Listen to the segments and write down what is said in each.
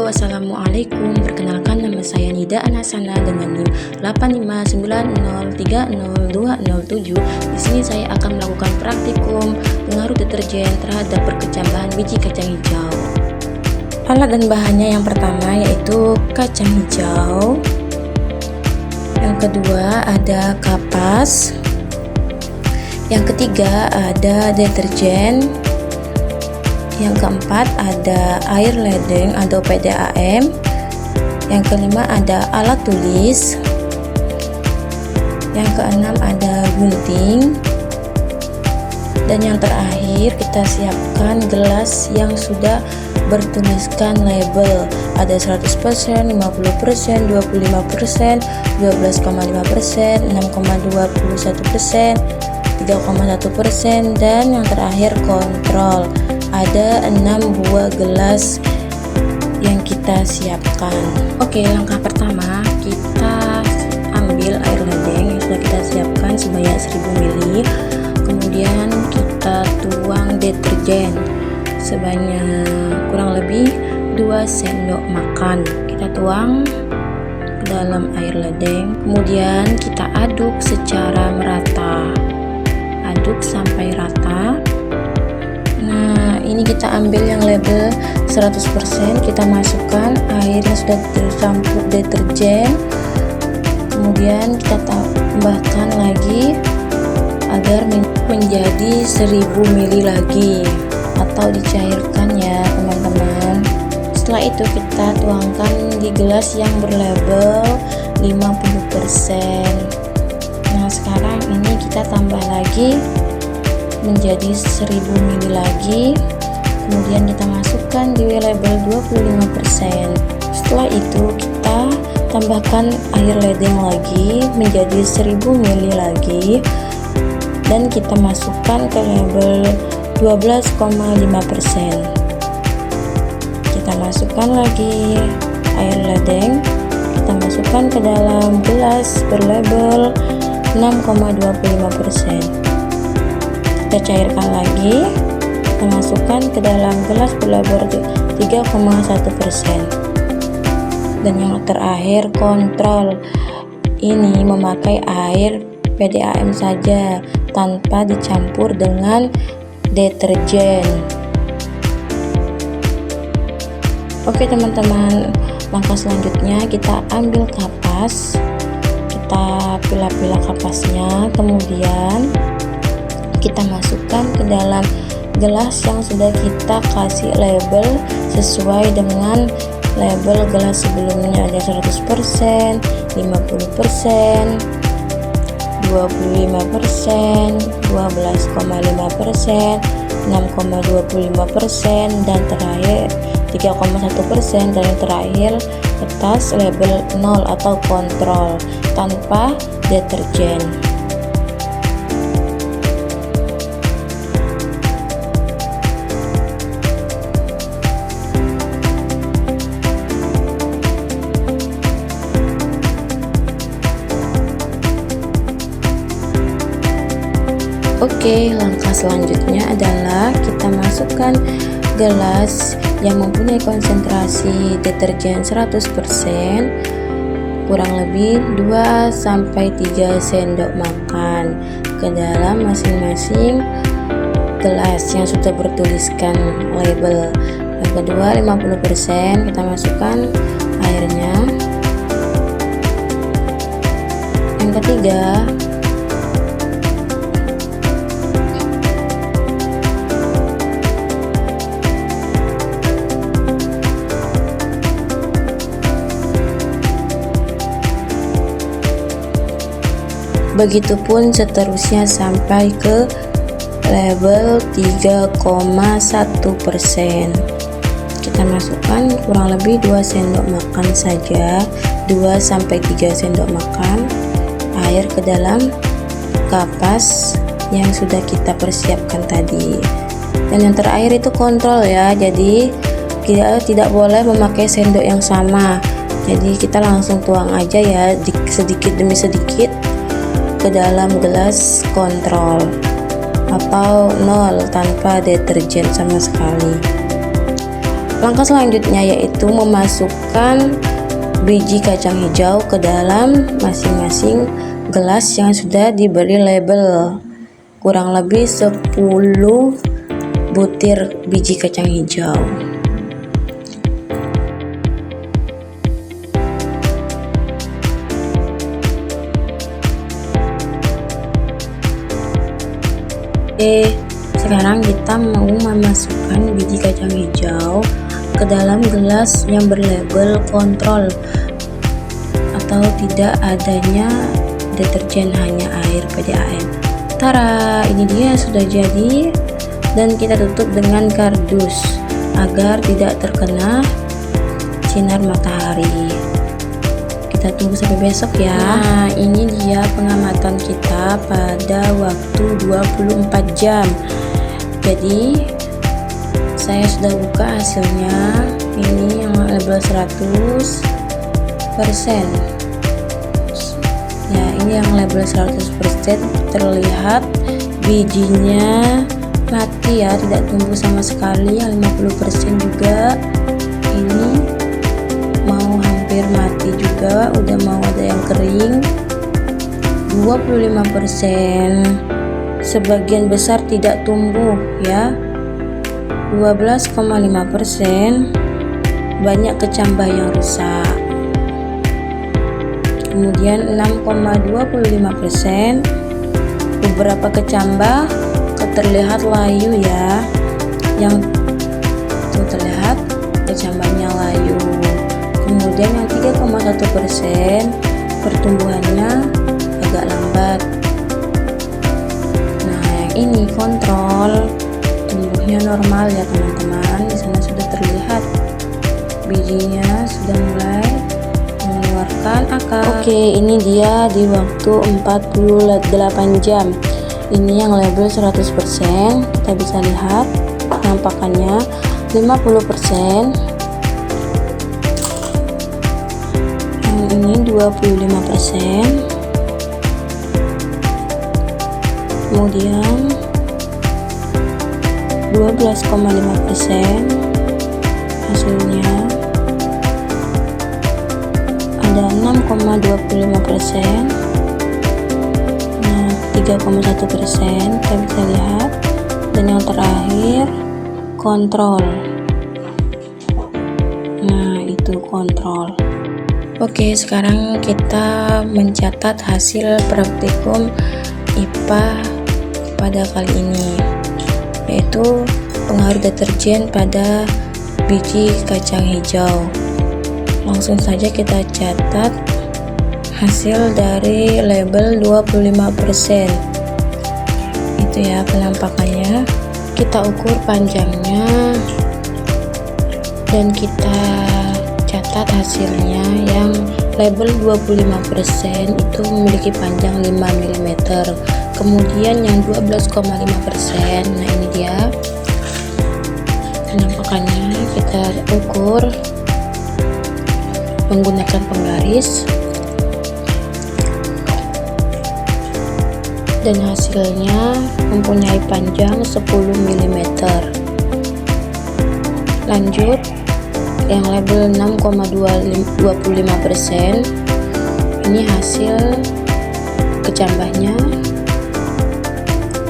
Assalamualaikum. Perkenalkan, nama saya Nida Anasana dengan NIM 859030207. Di sini saya akan melakukan praktikum pengaruh deterjen terhadap perkecambahan biji kacang hijau. Alat dan bahannya yang pertama yaitu kacang hijau. Yang kedua ada kapas. Yang ketiga ada deterjen. Yang keempat ada air ledeng atau PDAM. Yang kelima ada alat tulis. Yang keenam ada gunting. Dan yang terakhir kita siapkan gelas yang sudah bertuliskan label. Ada 100%, 50%, 25%, 12,5%, 6,21%, 3,1%, dan yang terakhir kontrol. Ada 6 buah gelas yang kita siapkan. Oke, langkah pertama kita ambil air ledeng yang sudah kita siapkan sebanyak 1000 ml. Kemudian kita tuang deterjen sebanyak kurang lebih 2 sendok makan. Kita tuang ke dalam air ledeng. Kemudian kita aduk secara merata. Aduk sampai rata. Nah, ini kita ambil yang label 100%, kita masukkan air yang sudah tercampur deterjen. Kemudian kita tambahkan lagi agar menjadi 1000 ml lagi atau dicairkan ya teman-teman. Setelah itu kita tuangkan di gelas yang berlabel 50%. Nah, sekarang ini kita tambah lagi menjadi 1000 ml lagi. Kemudian kita masukkan di label 25%. Setelah itu kita tambahkan air ledeng lagi menjadi 1000 ml lagi, dan kita masukkan ke label 12,5%. Kita masukkan lagi air ledeng, kita masukkan ke dalam gelas berlabel 6,25%. Kita cairkan lagi, kita masukkan ke dalam gelas berlabel 3,1%. Dan yang terakhir kontrol. Ini memakai air PDAM saja tanpa dicampur dengan deterjen. Oke teman-teman, langkah selanjutnya kita ambil kapas, kita pilah-pilah kapasnya, kemudian kita masukkan ke dalam gelas yang sudah kita kasih label sesuai dengan label gelas sebelumnya. Ada 100%, 50%, 25%, 12,5%, 6,25%, dan terakhir 3,1%, dan yang terakhir kertas label 0 atau kontrol tanpa deterjen. Oke, langkah selanjutnya adalah kita masukkan gelas yang mempunyai konsentrasi deterjen 100%, kurang lebih 2-3 sendok makan ke dalam masing-masing gelas yang sudah bertuliskan label. Yang kedua 50%, kita masukkan airnya. Yang ketiga begitupun seterusnya sampai ke label 3,1%. Kita masukkan kurang lebih 2 sendok makan saja, 2-3 sendok makan air ke dalam kapas yang sudah kita persiapkan tadi. Dan yang terakhir itu kontrol ya, jadi kita tidak boleh memakai sendok yang sama, jadi kita langsung tuang aja ya, sedikit demi sedikit ke dalam gelas kontrol atau 0 tanpa deterjen sama sekali. Langkah selanjutnya yaitu memasukkan biji kacang hijau ke dalam masing-masing gelas yang sudah diberi label, kurang lebih 10 butir biji kacang hijau. Sekarang kita mau memasukkan biji kacang hijau ke dalam gelas yang berlabel kontrol atau tidak adanya deterjen, hanya air PDAM. Tara, ini dia sudah jadi, dan kita tutup dengan kardus agar tidak terkena sinar matahari. Kita tunggu sampai besok ya. Nah, ini dia pengamatan kita pada waktu 24 jam. Jadi saya sudah buka hasilnya. Ini yang label 100%. Ya, ini yang label 100% terlihat bijinya mati ya, tidak tumbuh sama sekali. Yang 50% juga ini mau hampir mati juga, udah mau ada yang kering. 25% sebagian besar tidak tumbuh ya. 12,5% banyak kecambah yang rusak. Kemudian 6,25% beberapa kecambah terlihat layu ya, yang tuh terlihat kecambahnya layu. Kemudian yang 3,1% pertumbuhannya agak lambat. Nah, yang ini kontrol, tumbuhnya normal ya teman-teman. Di sana sudah terlihat bijinya sudah mulai mengeluarkan akar. Oke, ini dia di waktu 48 jam. Ini yang label 100%, kita bisa lihat penampakannya 50%. Ini 25%, kemudian 12,5% hasilnya, ada 6,25%, nah 3,1% kita bisa lihat, dan yang terakhir kontrol. Nah, itu kontrol. Oke, sekarang kita mencatat hasil praktikum IPA pada kali ini, yaitu pengaruh deterjen pada biji kacang hijau. Langsung saja kita catat hasil dari label 25%. Itu ya penampakannya. Kita ukur panjangnya dan kita catat hasilnya. Yang label 25% itu memiliki panjang 5 mm. Kemudian yang 12,5%, nah ini dia penampakannya. Kita ukur menggunakan penggaris dan hasilnya mempunyai panjang 10 mm. Lanjut, yang label 6,25%, ini hasil kecambahnya.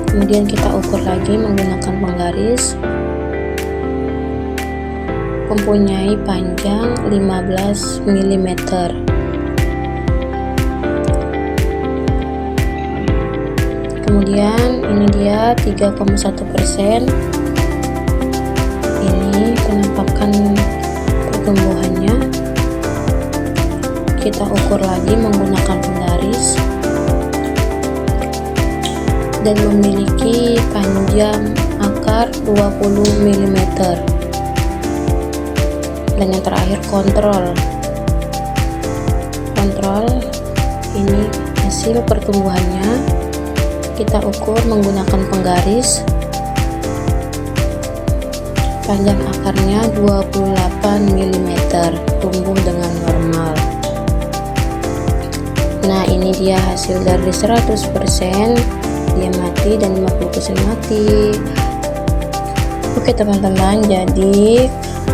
Kemudian kita ukur lagi menggunakan penggaris, mempunyai panjang 15 mm. Kemudian ini dia 3,1%. Ini penampakan pertumbuhannya. Kita ukur lagi menggunakan penggaris dan memiliki panjang akar 20 mm. Dan yang terakhir kontrol. Ini hasil pertumbuhannya. Kita ukur menggunakan penggaris. Panjang akarnya 28 mm, tumbuh dengan normal. Nah, ini dia hasil dari 100%, dia mati dan 50% mati. Oke teman-teman, jadi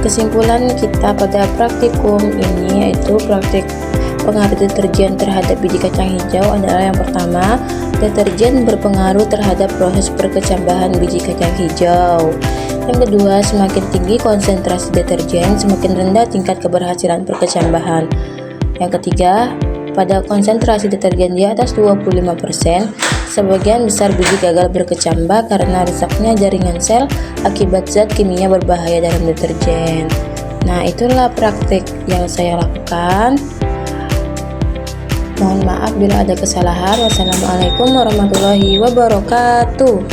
Kesimpulan kita pada praktikum ini yaitu praktik pengaruh deterjen terhadap biji kacang hijau adalah yang pertama, deterjen berpengaruh terhadap proses perkecambahan biji kacang hijau. Yang kedua, semakin tinggi konsentrasi deterjen, semakin rendah tingkat keberhasilan perkecambahan. Yang ketiga, pada konsentrasi deterjen di atas 25%, sebagian besar biji gagal berkecambah karena rusaknya jaringan sel akibat zat kimia berbahaya dalam deterjen. Nah, itulah praktik yang saya lakukan. Mohon maaf bila ada kesalahan. Wassalamualaikum warahmatullahi wabarakatuh.